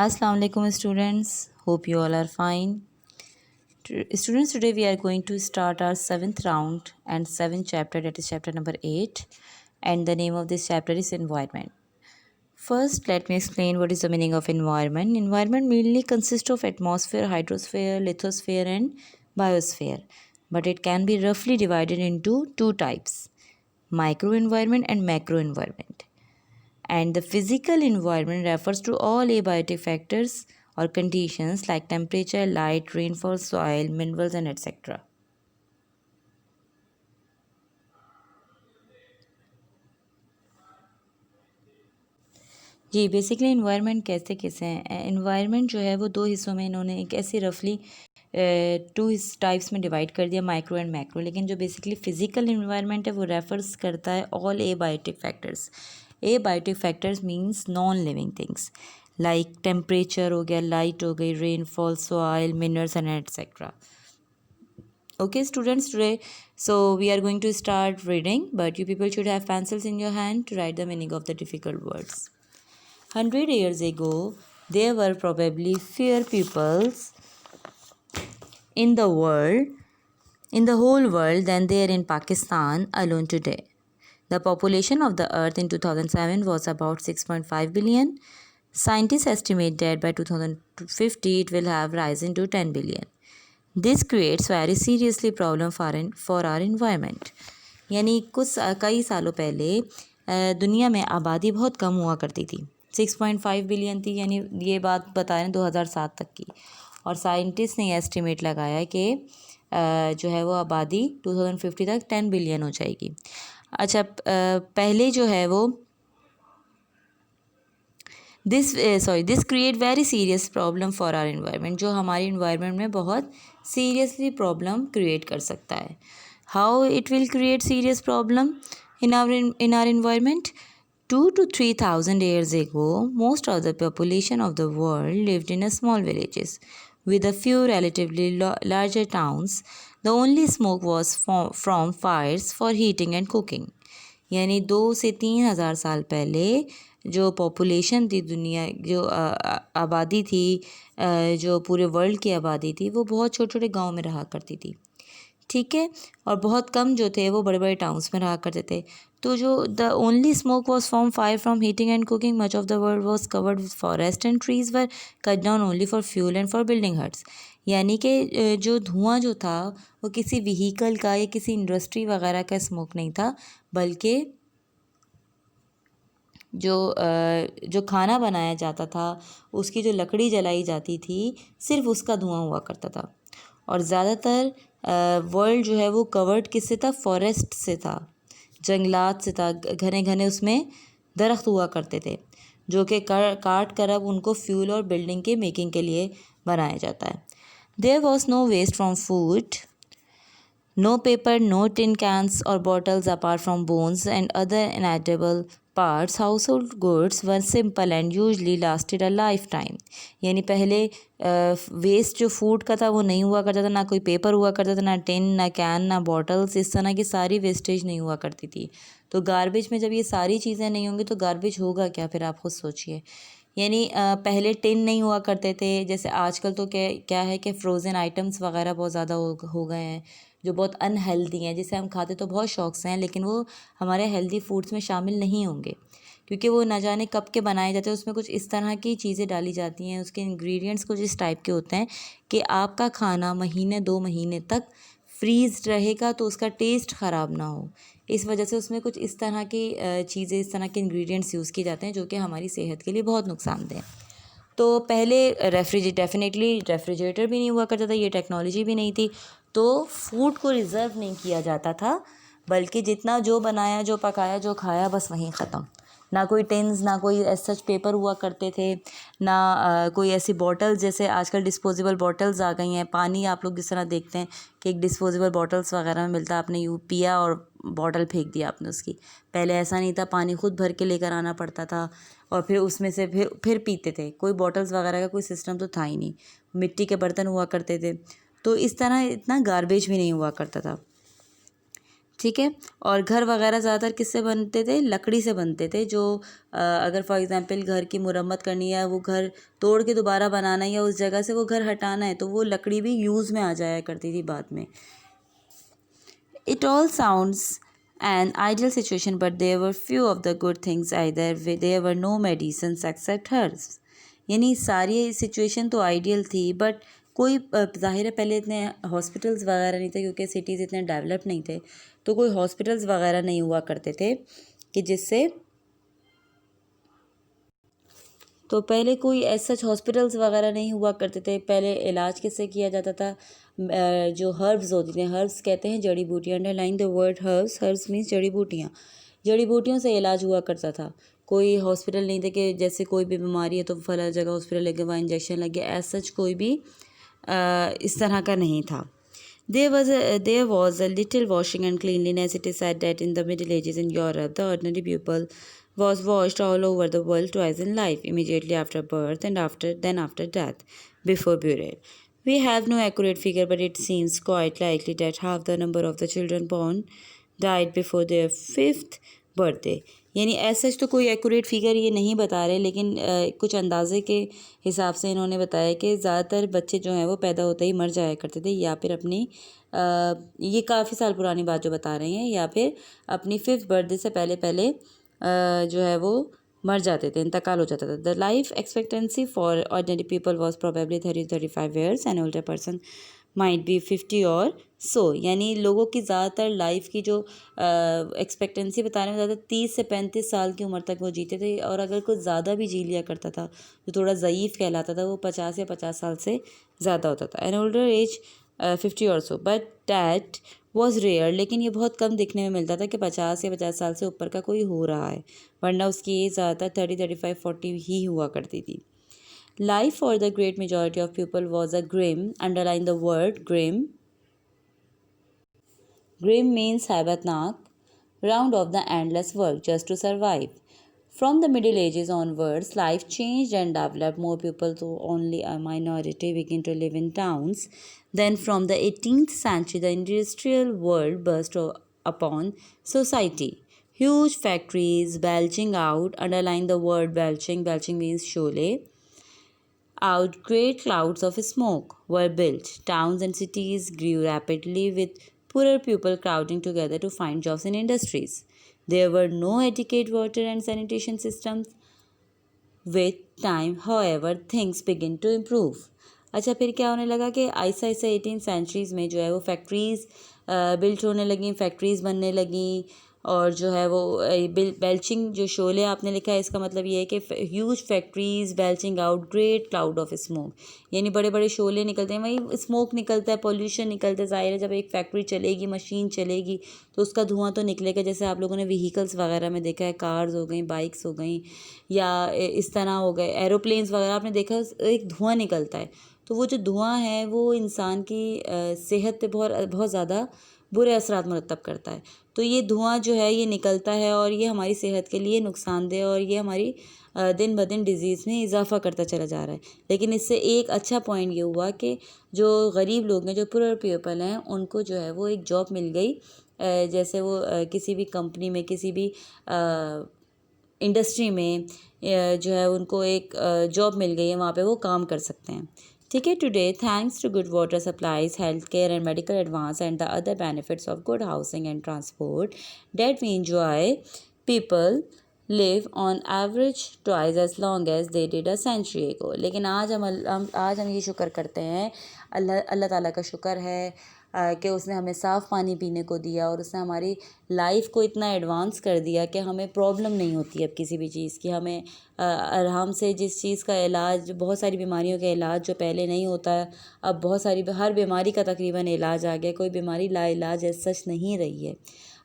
Assalamu alaikum students, hope you all are fine. Students, today we are going to start our 7th round and 7th chapter, that is chapter number 8, and the name of this chapter is environment. First, let me explain what is the meaning of environment. Environment mainly consists of atmosphere, hydrosphere, lithosphere and biosphere, but it can be roughly divided into two types, microenvironment and macroenvironment. And the physical environment refers to all abiotic factors or conditions like temperature, light, rainfall, soil, minerals and etc. जी basically environment कैसे कैसे हैं environment जो है वो दो हिस्सों में इन्होंने एक ऐसी रफली टू टाइप्स में डिवाइड कर दिया, माइक्रो एंड मैक्रो. लेकिन जो बेसिकली फिजिकल इन्वायरमेंट है वो रेफर्स करता है all abiotic factors. Abiotic factors means non living things like temperature हो गया, लाइट हो गई, rainfall, soil, minerals and etcetera. Okay students, today we are going to start reading, but you people should have pencils in your hand to write the meaning of the difficult words. 100 years ago there were probably fewer peoples in the whole world than there in Pakistan alone today. The population of the earth in 2007 was about 6.5 billion. Scientists estimate that by 2050 it will have risen to 10 billion. This creates very seriously problem for are environment. यानी कई सालों पहले दुनिया में आबादी बहुत कम हुआ करती थी. 6.5 बिलियन थी, यानी ये बात बता रहे हैं 2007 तक की. और साइंटिस्ट ने एस्टिमेट लगाया कि जो है वो आबादी 2050 तक 10 बिलियन हो जाएगी. अच्छा, पहले जो है वो this create very serious problem for are environment, जो हमारी इन्वायरमेंट में बहुत सीरियसली प्रॉब्लम क्रिएट कर सकता है. How it will create serious problem in our environment? 2,000 to 3,000 years ago, most of the population of the world lived in small villages with a few relatively larger towns. The only smoke was from fires for heating and cooking. यानी 2 से 3,000 साल पहले जो population थी, दुनिया जो आबादी थी, जो पूरे वर्ल्ड की आबादी थी, वो बहुत छोटे छोटे गांव में रहा करती थी. ठीक है. और बहुत कम जो थे वो बड़े बड़े टाउन्स में रहा करते थे. तो जो the only smoke was from fire from heating and cooking, much of the world was covered with forest and trees were cut down only for fuel and for building huts. यानी कि जो धुआं जो था वो किसी व्हीकल का या किसी इंडस्ट्री वगैरह का स्मोक नहीं था, बल्कि जो खाना बनाया जाता था, उसकी जो लकड़ी जलाई जाती थी, सिर्फ उसका धुआं हुआ करता था. और ज़्यादातर वर्ल्ड जो है वो कवर्ड किससे था? फॉरेस्ट से था, जंगलात से था. घने घने उसमें दरख्त हुआ करते थे, जो कि काट कर अब उनको फ्यूल और बिल्डिंग के मेकिंग के लिए बनाया जाता है. There was no waste from food, no paper, no tin cans or bottles apart from bones and other inedible parts. Household goods were simple and usually lasted a lifetime. यानी पहले waste जो food का था वो नहीं हुआ करता था, ना कोई पेपर हुआ करता था, ना टिन, ना कैन, ना बॉटल्स. इस तरह की सारी वेस्टेज नहीं हुआ करती थी. तो गार्बेज में जब ये सारी चीज़ें नहीं होंगी तो गार्बेज होगा क्या? फिर आप खुद सोचिए. यानी पहले टिन नहीं हुआ करते थे, जैसे आजकल तो क्या है कि फ़्रोज़न आइटम्स वगैरह बहुत ज़्यादा हो गए हैं, जो बहुत अनहेल्दी हैं, जिसे हम खाते तो बहुत शौक़ से हैं, लेकिन वो हमारे हेल्दी फूड्स में शामिल नहीं होंगे, क्योंकि वो ना जाने कब के बनाए जाते हैं. उसमें कुछ इस तरह की चीज़ें डाली जाती हैं, उसके इंग्रेडिएंट्स कुछ इस टाइप के होते हैं कि आपका खाना महीने 2 महीने तक फ्रीज रहेगा तो उसका टेस्ट ख़राब ना हो. इस वजह से उसमें कुछ इस तरह की चीज़ें, इस तरह के इंग्रेडिएंट्स यूज़ किए जाते हैं जो कि हमारी सेहत के लिए बहुत नुकसानदेह हैं. तो पहले डेफिनेटली रेफ्रिजरेटर भी नहीं हुआ करता था, ये टेक्नोलॉजी भी नहीं थी, तो फूड को रिज़र्व नहीं किया जाता था, बल्कि जितना जो बनाया, जो पकाया, जो खाया, बस वहीं ख़त्म. ना कोई टिन्स, ना कोई सच पेपर हुआ करते थे, ना कोई ऐसी बॉटल्स, जैसे आजकल डिस्पोजेबल बॉटल्स आ गई हैं. पानी आप लोग जिस तरह देखते हैं कि एक डिस्पोजेबल बॉटल्स वगैरह में मिलता है, आपने पिया और बॉटल फेंक दिया आपने उसकी. पहले ऐसा नहीं था, पानी खुद भर के लेकर आना पड़ता था और फिर उसमें से फिर पीते थे. कोई बॉटल्स वगैरह का कोई सिस्टम तो था ही नहीं, मिट्टी के बर्तन हुआ करते थे. तो इस तरह इतना गार्बेज भी नहीं हुआ करता था. ठीक है। और घर वगैरह ज़्यादातर किससे बनते थे? लकड़ी से बनते थे। जो अगर फॉर एग्जांपल घर की मुरम्मत करनी है, वो घर तोड़ के दोबारा बनाना है या उस जगह से वो घर हटाना है, तो वो लकड़ी भी यूज़ में आ जाया करती थी बाद में। It all sounds an ideal situation, but there were few of the good things either. There were no medicines except herbs. यानी सारी सिचुएशन तो आइडियल थी, बट कोई ज़ाहिर है पहले इतने हॉस्पिटल्स वगैरह नहीं थे, क्योंकि सिटीज़ इतने डेवलप नहीं थे, तो कोई हॉस्पिटल्स वगैरह नहीं हुआ करते थे कि जिससे तो पहले कोई ऐसा हॉस्पिटल्स वगैरह नहीं हुआ करते थे। पहले इलाज किससे किया जाता था? जो हर्ब्स होती थी, हर्ब्स कहते हैं जड़ी बूटियाँ। Underline the word herbs. Herbs means जड़ी बूटियाँ। जड़ी बूटियों से इलाज हुआ करता था। कोई हॉस्पिटल नहीं थे कि जैसे कोई भी बीमारी है तो फला जगह हॉस्पिटल लगे, वहाँ इंजेक्शन लगे, एज सच कोई भी इस तरह का नहीं था। There was a little washing and cleanliness. It is said that in the Middle Ages in Europe, the ordinary people was washed all over the world twice in life, immediately after birth and after death, before burial. We have no accurate figure, but it seems quite likely that half the number of the children born died before their 5th birthday. यानी ऐसा तो कोई accurate figure ये नहीं बता रहे, लेकिन कुछ अंदाजे के हिसाब से इन्होंने बताया कि ज़्यादातर बच्चे जो हैं वो पैदा होते ही मर जाया करते थे, या फिर अपनी ये काफ़ी साल पुरानी बात जो बता रहे हैं, या फिर अपनी 5th बर्थडे से पहले जो है वो मर जाते थे, इंतकाल हो जाता था। The life expectancy for ordinary people was probably 30-35 years and older person might be 50 और सो। यानी लोगों की ज़्यादातर लाइफ की जो एक्सपेक्टेंसी बता रहे हैं, ज़्यादा 30 से 35 साल की उम्र तक वो जीते थे, और अगर कुछ ज़्यादा भी जी लिया करता था जो थोड़ा ज़यीफ़ कहलाता था, वो 50 या 50 साल से ज़्यादा होता था। एन ओल्डर एज 50 और सो, बट डैट वॉज रेयर। लेकिन ये बहुत कम दिखने में मिलता था कि 50 या 50 साल से ऊपर का कोई हो रहा है, वरना उसकी एज ज़्यादातर 30-35-40 ही हुआ करती थी। Life for the great majority of people was a grim, underline the word grim. Grim means habitnak, round of the endless work just to survive. From the Middle Ages onwards, life changed and developed. More people, though only a minority, began to live in towns. Then from the 18th century, the industrial world burst upon society. Huge factories belching out, underline the word belching, belching means shole, out great clouds of smoke were built. Towns and cities grew rapidly, with poorer people crowding together to find jobs in industries. There were no adequate water and sanitation systems. With time, however, things began to improve. अच्छा, फिर क्या होने लगा कि ऐसा 18th centuries में जो है वो फैक्ट्रीज़ बिल्ट होने लगी, फैक्ट्रीज़ बनने लगी, और जो है वो बेल्चिंग जो शोले आपने लिखा है, इसका मतलब ये है कि huge factories belching out great cloud of smoke, यानी बड़े बड़े शोले निकलते हैं, वही स्मोक निकलता है, पॉल्यूशन निकलता है। ज़ाहिर है जब एक फैक्ट्री चलेगी, मशीन चलेगी, तो उसका धुआं तो निकलेगा। जैसे आप लोगों ने व्हीकल्स वगैरह में देखा है, कार्स हो गई, बाइक्स हो गई, या इस तरह हो गए एरोप्लेन्स वगैरह, आपने देखा एक धुआं निकलता है। तो वो जो धुआं है वो इंसान की सेहत पे बहुत बहुत ज़्यादा बुरे असरात मुरतब करता है। तो ये धुआं जो है ये निकलता है, और ये हमारी सेहत के लिए नुकसानदेह, और ये हमारी दिन ब दिन डिज़ीज़ में इजाफ़ा करता चला जा रहा है। लेकिन इससे एक अच्छा पॉइंट ये हुआ कि जो गरीब लोग हैं, जो पुअर पीपल हैं, उनको जो है वो एक जॉब मिल गई। जैसे वो किसी भी कंपनी में, किसी भी इंडस्ट्री में जो है उनको एक जॉब मिल गई है, वहाँ पे वो काम कर सकते हैं। ठीक है, today thanks to good water supplies, health care and medical advance and the other benefits of good housing and transport that we enjoy, people live on average twice as long as they did a century ago. लेकिन आज हम ये शुक्र करते हैं, अल्लाह ताला का शुक्र है कि उसने हमें साफ़ पानी पीने को दिया, और उसने हमारी लाइफ को इतना एडवांस कर दिया कि हमें प्रॉब्लम नहीं होती अब किसी भी चीज़ की। हमें आराम से जिस चीज़ का इलाज, बहुत सारी बीमारियों का इलाज जो पहले नहीं होता है, अब बहुत सारी हर बीमारी का तकरीबन इलाज आ गया। कोई बीमारी लाइलाज सच नहीं रही है,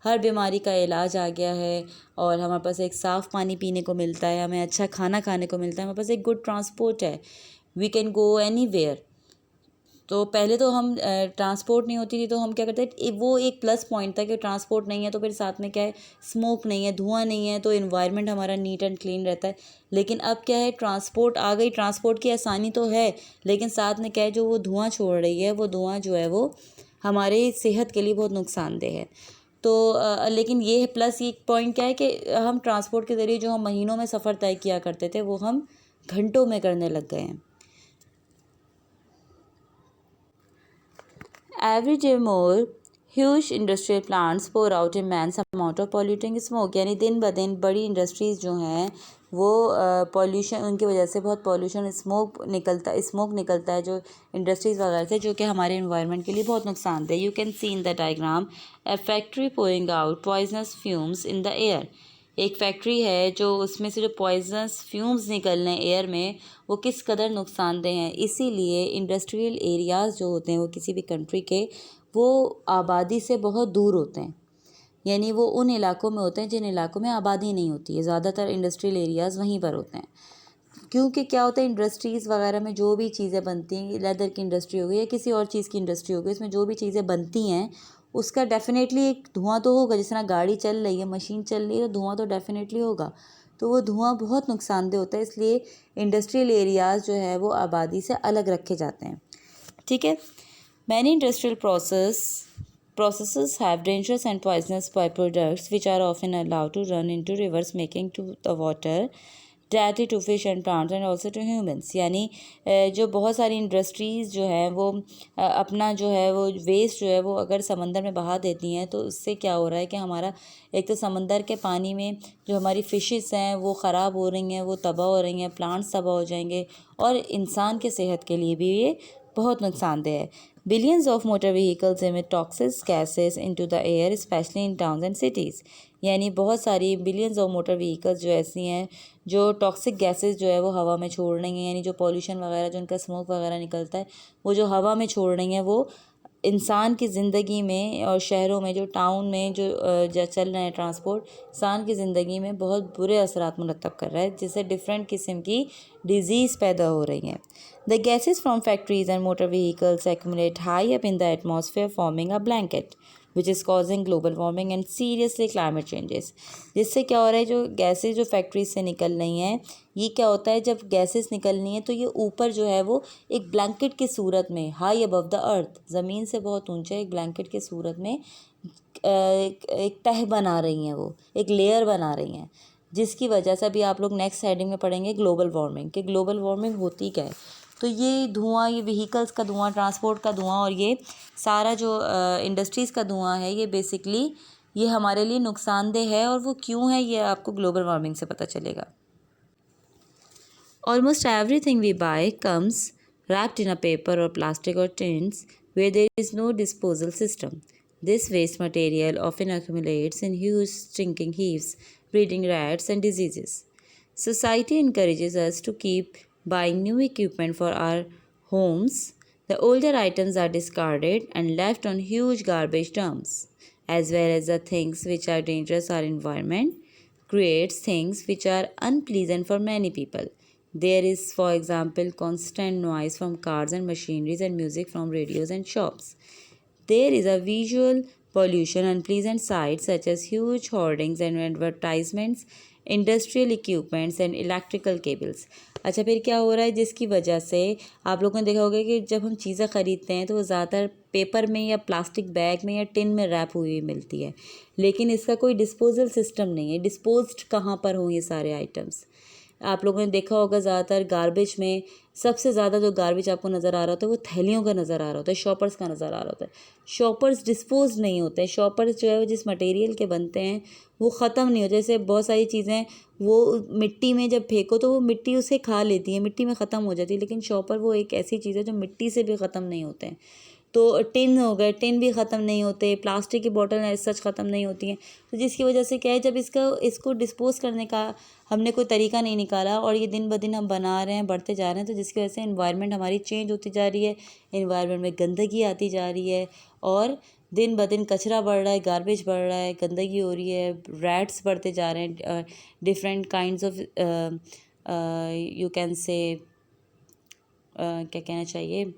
हर बीमारी का इलाज आ गया है, और हमारे पास एक साफ़ पानी पीने को मिलता है, हमें अच्छा खाना खाने को मिलता है, हमारे पास एक गुड ट्रांसपोर्ट है, वी कैन गो एनीवेयर। तो पहले तो हम ट्रांसपोर्ट नहीं होती थी तो हम क्या करते थे, वो एक प्लस पॉइंट था कि ट्रांसपोर्ट नहीं है तो फिर साथ में क्या है, स्मोक नहीं है, धुआं नहीं है, तो इन्वायरमेंट हमारा नीट एंड क्लीन रहता है। लेकिन अब क्या है, ट्रांसपोर्ट आ गई, ट्रांसपोर्ट की आसानी तो है, लेकिन साथ में क्या है, जो वो धुआं छोड़ रही है, वो धुआं जो है वो हमारे सेहत के लिए बहुत नुकसानदेह है। तो लेकिन ये प्लस ये पॉइंट क्या है कि हम ट्रांसपोर्ट के ज़रिए जो हम महीनों में सफ़र तय किया करते थे वो हम घंटों में करने लग गए हैं। Every day more huge industrial plants pour out immense amount of polluting smoke, यानी दिन ब दिन बड़ी इंडस्ट्रीज़ जो हैं वो पॉल्यूशन, उनकी वजह से बहुत पॉल्यूशन स्मोक निकलता है जो इंडस्ट्रीज़ वगैरह से, जो कि हमारे इन्वायरमेंट के लिए बहुत नुकसानदेह। You can see in the diagram a factory pouring out poisonous fumes in the air. एक फैक्ट्री है जो उसमें से जो पॉइजनस फ्यूम्स निकल रहे हैं एयर में वो किस कदर नुकसानदेह हैं। इसीलिए इंडस्ट्रियल एरियाज़ जो होते हैं वो किसी भी कंट्री के, वो आबादी से बहुत दूर होते हैं, यानी वो उन इलाकों में होते हैं जिन इलाकों में आबादी नहीं होती है। ज़्यादातर इंडस्ट्रियल एरियाज़ वहीं पर होते हैं, क्योंकि क्या होता है इंडस्ट्रीज़ वगैरह में जो भी चीज़ें बनती हैं, लेदर की इंडस्ट्री हो गई या किसी और चीज़ की इंडस्ट्री हो गई, इसमें जो भी चीज़ें बनती हैं उसका डेफिनेटली एक धुआं तो होगा। जिस तरह गाड़ी चल रही है, मशीन चल रही है, तो धुआं तो डेफिनेटली होगा। तो वो धुआं बहुत नुकसानदेह होता है, इसलिए इंडस्ट्रियल एरियाज़ जो है वो आबादी से अलग रखे जाते हैं। ठीक है। Many industrial processes have dangerous and poisonous byproducts which are often allowed to run into rivers, making to the water dirty to fish and plants and also to humans। यानी जो बहुत सारी इंडस्ट्रीज़ जो है वो अपना जो है वो वेस्ट जो है वो अगर समंदर में बहा देती हैं, तो उससे क्या हो रहा है कि हमारा एक तो समंदर के पानी में जो हमारी फ़िशेस हैं वो ख़राब हो रही हैं, वो तबाह हो रही हैं, प्लांट्स तबाह हो जाएंगे, और इंसान के सेहत के लिए भी ये बहुत नुकसानदेह है। Billions of motor vehicles emit toxic gases into the air, especially in towns and cities। यानी बहुत सारी बिलियंस ऑफ मोटर व्हीकल्स जो ऐसी हैं जो टॉक्सिक गैसेस जो है वो हवा में छोड़ रही हैं, यानी जो पॉल्यूशन वगैरह जो उनका स्मोक वगैरह निकलता है वो जो हवा में छोड़ रही हैं, वो इंसान की ज़िंदगी में और शहरों में जो टाउन में जो चल रहे हैं ट्रांसपोर्ट, इंसान की ज़िंदगी में बहुत बुरे असरात मुरतब कर रहा है, जिससे डिफरेंट किस्म की डिजीज़ पैदा हो रही हैं। The gases from factories and motor vehicles accumulate high up in the atmosphere, forming a blanket, which is causing global warming and seriously climate changes। जिससे क्या हो रहा है, जो गैसेस जो फैक्ट्रीज से निकल रही हैं, ये क्या होता है, जब गैसेस निकलनी है तो ये ऊपर जो है वो एक ब्लैंकेट की सूरत में, हाई अबव द अर्थ, ज़मीन से बहुत ऊंचे एक ब्लैंकेट की सूरत में एक तह बना रही हैं, वो एक लेयर बना रही हैं, जिसकी वजह से अभी आप लोग नेक्स्ट हेडिंग में पढ़ेंगे ग्लोबल वार्मिंग, कि ग्लोबल वार्मिंग होती क्या है। तो ये धुआं, ये व्हीकल्स का धुआं, ट्रांसपोर्ट का धुआं और ये सारा जो इंडस्ट्रीज़ का धुआं है, ये बेसिकली ये हमारे लिए नुकसानदेह है, और वो क्यों है ये आपको ग्लोबल वार्मिंग से पता चलेगा। Almost everything we buy comes wrapped in a paper or plastic or tins where there is no disposal system. This waste material often accumulates in huge stinking heaps, breeding rats and diseases. Society encourages us to keep buying new equipment for our homes. The older items are discarded and left on huge garbage dumps, as well as the things which are dangerous to our environment creates things which are unpleasant for many people. There is, for example, constant noise from cars and machineries and music from radios and shops. There is a visual pollution, unpleasant sights such as huge hoardings and advertisements, industrial equipments and electrical cables. अच्छा, फिर क्या हो रहा है, जिसकी वजह से आप लोगों ने देखा होगा कि जब हम चीज़ें ख़रीदते हैं तो वो ज़्यादातर पेपर में या प्लास्टिक बैग में या टिन में रैप हुई मिलती है, लेकिन इसका कोई डिस्पोजल सिस्टम नहीं है। डिस्पोज्ड कहाँ पर हों ये सारे आइटम्स? आप लोगों ने देखा होगा ज़्यादातर गार्बेज में सबसे ज़्यादा जो गार्बेज आपको नज़र आ रहा होता है वो थैलियों का नज़र आ रहा होता है, शॉपर्स का नज़र आ रहा होता है। शॉपर्स डिस्पोज नहीं होते हैं। शॉपर्स जो है वो जिस मटेरियल के बनते हैं वो ख़त्म नहीं होते। जैसे बहुत सारी चीज़ें वो मिट्टी में जब फेंको तो वो मिट्टी उसे खा लेती है, मिट्टी में ख़त्म हो जाती है, लेकिन शॉपर वो एक ऐसी चीज़ है जो मिट्टी से भी ख़त्म नहीं होते हैं। तो टिन हो गए, टिन भी ख़त्म नहीं होते, प्लास्टिक की बॉटल सच ख़त्म नहीं होती हैं। तो जिसकी वजह से क्या है, जब इसको डिस्पोज़ करने का हमने कोई तरीका नहीं निकाला और ये दिन ब दिन हम बना रहे हैं, बढ़ते जा रहे हैं, तो जिसकी वजह से एनवायरनमेंट हमारी चेंज होती जा रही है, एनवायरनमेंट में गंदगी आती जा रही है और दिन ब दिन कचरा बढ़ रहा है, गार्बेज बढ़ रहा है, गंदगी हो रही है, रैट्स बढ़ते जा रहे हैं, different kinds of you can say क्या कहना चाहिए,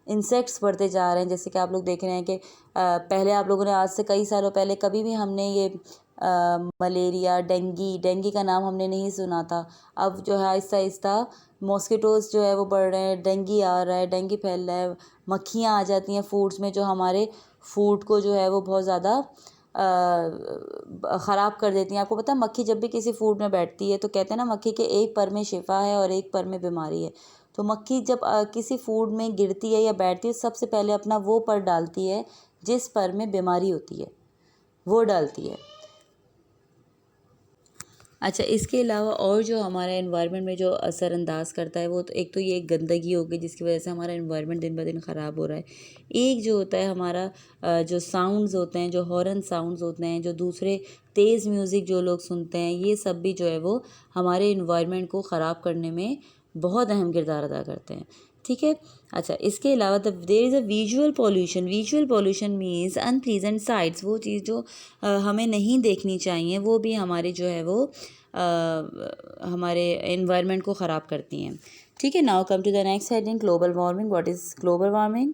इंसेक्ट्स बढ़ते जा रहे हैं। जैसे कि आप लोग देख रहे हैं कि पहले आप लोगों ने आज से कई सालों पहले कभी भी हमने ये मलेरिया, डेंगी का नाम हमने नहीं सुना था। अब जो है आहिस्ता आहिस्ता मॉस्किटोज़ जो है वो बढ़ रहे हैं, डेंगी आ रहा है, डेंगी फैल रहा है, मक्खियाँ आ जाती हैं फूड्स में जो हमारे फूड को जो है वो बहुत ज़्यादा ख़राब कर देती हैं। आपको पता है मक्खी जब भी किसी फूड में बैठती है तो कहते हैं ना, मक्खी के एक पर में शिफा है और एक पर में बीमारी है। तो मक्खी जब किसी फूड में गिरती है या बैठती है, सबसे पहले अपना वो पर डालती है जिस पर में बीमारी होती है, वो डालती है। अच्छा, इसके अलावा और जो हमारा एनवायरनमेंट में जो असरअंदाज करता है वो तो एक तो ये गंदगी हो गई जिसकी वजह से हमारा एनवायरनमेंट दिन ब दिन ख़राब हो रहा है। एक जो होता है हमारा जो साउंड्स होते हैं, जो हॉर्न साउंड्स होते हैं, जो दूसरे तेज़ म्यूज़िक जो लोग सुनते हैं, ये सब भी जो है वो हमारे एनवायरनमेंट को ख़राब करने में बहुत अहम किरदार अदा करते हैं। ठीक है। अच्छा, इसके अलावा there is a visual pollution. Visual pollution means unpleasant sights. वो चीज़ जो हमें नहीं देखनी चाहिए वो भी हमारे जो है वो हमारे एनवायरनमेंट को ख़राब करती हैं। ठीक है। Now come to the next heading, global warming. What is global warming?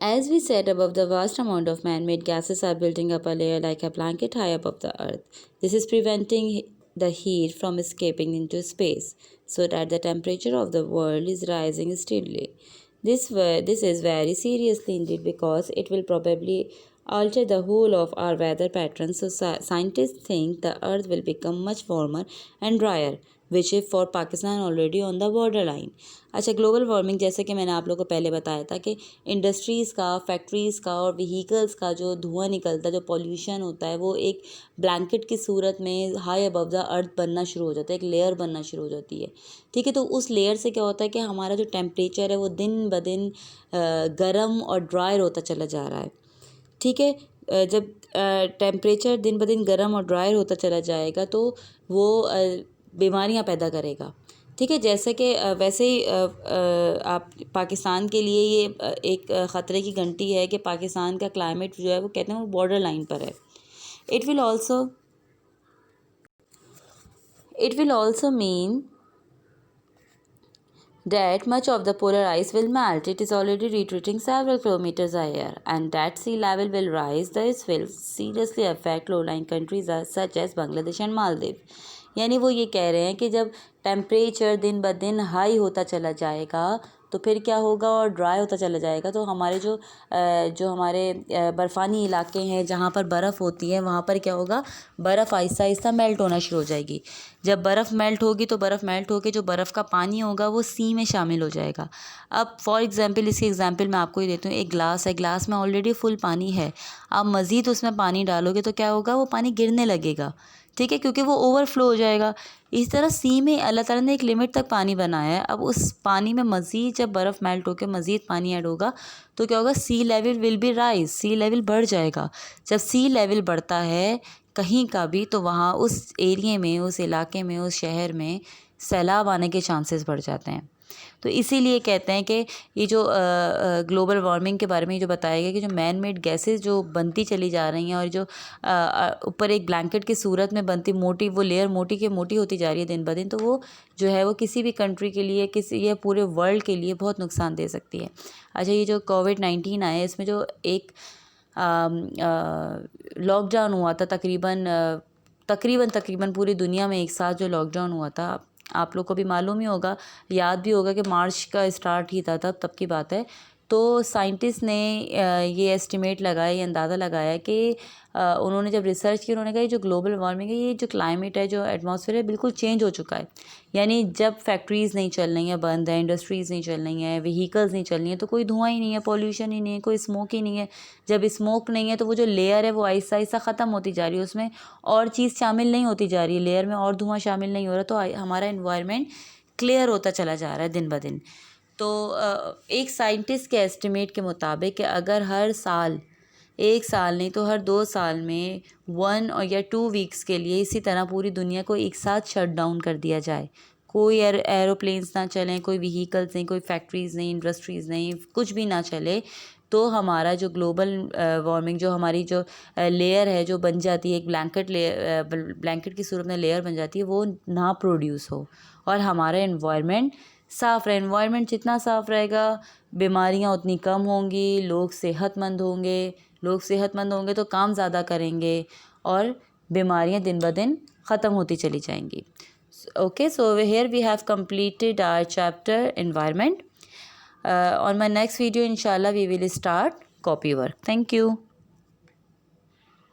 As we said above, the vast amount of man-made gases are building up a layer like a blanket high above the earth. This is preventing the heat from escaping into space, so that the temperature of the world is rising steadily. This is very seriously indeed, because it will probably alter the whole of our weather patterns. So scientists think the earth will become much warmer and drier, which is for Pakistan already on the borderline. अच्छा, global warming जैसे कि मैंने आप लोगों को पहले बताया था कि इंडस्ट्रीज़ का, फैक्ट्रीज़ का और व्हीकल्स का जो धुआं निकलता है, जो पॉल्यूशन होता है, वो एक ब्लैंकेट की सूरत में हाई अबव द अर्थ बनना शुरू हो जाता है, एक लेयर बनना शुरू हो जाती है। ठीक है। तो उस लेयर से क्या होता है कि हमारा जो टेम्परेचर है वो दिन ब दिन गर्म और ड्रायर होता चला जा रहा है। ठीक है। जब टेम्परेचर दिन ब दिन गर्म और ड्रायर होता चला जाएगा तो वो बीमारियां पैदा करेगा। ठीक है। जैसे कि वैसे ही आप पाकिस्तान के लिए ये एक ख़तरे की घंटी है कि पाकिस्तान का क्लाइमेट जो है वो कहते हैं वो बॉर्डर लाइन पर है। It will also mean that much of the polar ice will melt. It is already retreating several kilometers a year, and that sea level will rise. This will seriously affect lowline countries such as Bangladesh and Maldives. यानी वो ये कह रहे हैं कि जब temperature दिन ब दिन हाई होता चला जाएगा तो फिर क्या होगा, और ड्राई होता चला जाएगा तो हमारे जो हमारे बर्फ़ानी इलाके हैं जहाँ पर बर्फ़ होती है वहाँ पर क्या होगा, बर्फ़ आहिस्ता आहिस्ता मेल्ट होना शुरू हो जाएगी। जब बर्फ़ मेल्ट होगी तो बर्फ़ मेल्ट होकर जो बर्फ़ का पानी होगा वो सी में शामिल हो जाएगा। अब फॉर एग्ज़ाम्पल, इसकी एग्ज़ाम्पल मैं आपको ही देती हूँ। एक ग्लास है, ग्लास में ऑलरेडी फुल पानी है, आप मज़ीद उसमें पानी डालोगे तो क्या होगा, वो पानी गिरने लगेगा। ठीक है, क्योंकि वो ओवरफ्लो हो जाएगा। इस तरह सी में अल्लाह ताला ने एक लिमिट तक पानी बनाया है। अब उस पानी में मज़ीद जब बर्फ़ मेल्ट होकर मज़ीद पानी ऐड होगा तो क्या होगा, sea level will be rise, sea level बढ़ जाएगा। जब सी लेवल बढ़ता है कहीं का भी तो वहाँ उस एरिए में, उस इलाके में, उस शहर में सैलाब आने के चांसेस बढ़ जाते हैं। तो इसीलिए कहते हैं कि ये जो ग्लोबल वार्मिंग के बारे में जो बताया गया कि जो मैन मेड गैसेस जो बनती चली जा रही हैं और जो ऊपर एक ब्लैंकेट की सूरत में बनती मोटी, वो लेयर मोटी के मोटी होती जा रही है दिन ब दिन, तो वो जो है वो किसी भी कंट्री के लिए, किसी या पूरे वर्ल्ड के लिए बहुत नुकसान दे सकती है। अच्छा, ये जो कोविड-19 आया है इसमें जो एक लॉकडाउन हुआ था, तकरीबन पूरी दुनिया में एक साथ जो लॉकडाउन हुआ था, आप लोग को भी मालूम ही होगा, याद भी होगा कि मार्च का स्टार्ट ही था तब की बात है। तो साइंटिस्ट ने ये एस्टिमेट लगाया, ये अंदाज़ा लगाया कि उन्होंने जब रिसर्च की, उन्होंने कहा ये जो ग्लोबल वार्मिंग है, ये जो क्लाइमेट है, जो एटमॉस्फेयर है, बिल्कुल चेंज हो चुका है। यानी जब फैक्ट्रीज़ नहीं चल रही हैं, बंद है, इंडस्ट्रीज़ नहीं चल रही हैं, व्हीकल्स नहीं चल रही हैं, तो कोई धुआं ही नहीं है, पॉल्यूशन ही नहीं है, कोई स्मोक ही नहीं है। जब स्मोक नहीं है तो वो जो लेयर है वो आहिस्ता आहिस्ता ख़त्म होती जा रही है, उसमें और चीज़ शामिल नहीं होती जा रही है, लेयर में और धुआं शामिल नहीं हो रहा, तो हमारा एनवायरनमेंट क्लियर होता चला जा रहा है दिन ब दिन। तो एक साइंटिस्ट के एस्टिमेट के मुताबिक अगर हर साल, एक साल नहीं तो हर 2 साल में 1 और या 2 वीक्स के लिए इसी तरह पूरी दुनिया को एक साथ शट डाउन कर दिया जाए, कोई एरोप्लेन्स ना चलें, कोई व्हीकल्स नहीं, कोई फैक्ट्रीज़ नहीं, इंडस्ट्रीज़ नहीं, कुछ भी ना चले, तो हमारा जो ग्लोबल वार्मिंग, जो हमारी जो लेयर है जो बन जाती है, एक ब्लैंकेट की सूरत में लेयर बन जाती है, वो ना प्रोड्यूस हो और हमारा एनवायरनमेंट साफ़ रहे। एनवायरनमेंट जितना साफ़ रहेगा बीमारियां उतनी कम होंगी, लोग सेहतमंद होंगे तो काम ज़्यादा करेंगे और बीमारियां दिन ब दिन ख़त्म होती चली जाएंगी। Okay, so over here we have completed our chapter environment. On my next video inshallah we will start copy work. Thank you.